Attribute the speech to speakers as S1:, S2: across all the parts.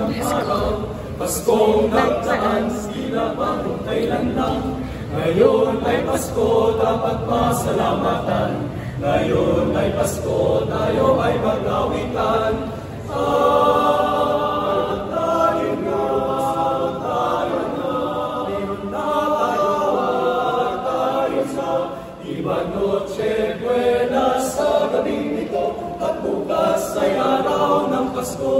S1: ng araw. Paskong nagdaan, sila pa kung kailan lang. Ngayon ay Pasko, dapat pasalamatan. Ngayon ay Pasko, tayo ay magawitan. Noche buena sa gabing ito, at bukas ay araw ng Pasko.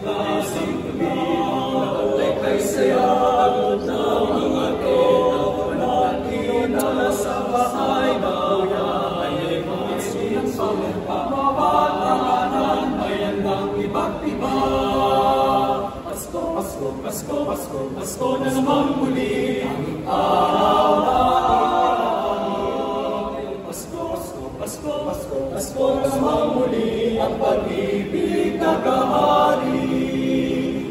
S1: Kasing gabi, nakatay kay saya, agad na mga tao, natin na sa bahay na ay mga sinsang pamabatanan, ay andang iba't iba. Pasko, Pasko, Pasko, Pasko, Pasko na naman muli ang araw. Pasko na naman muli ang pag-ibig nagahari.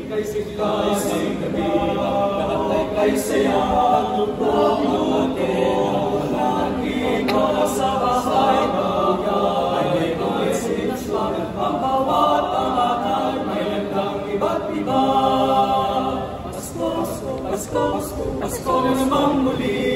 S1: Kasing gabi, nakatay kay saya, at lupang mga tao, natin na sa bahay na ay may mga sinslang ang bawat tahanan, may landang iba't iba. Pasko, Pasko, Pasko, Pasko, Pasko na naman muli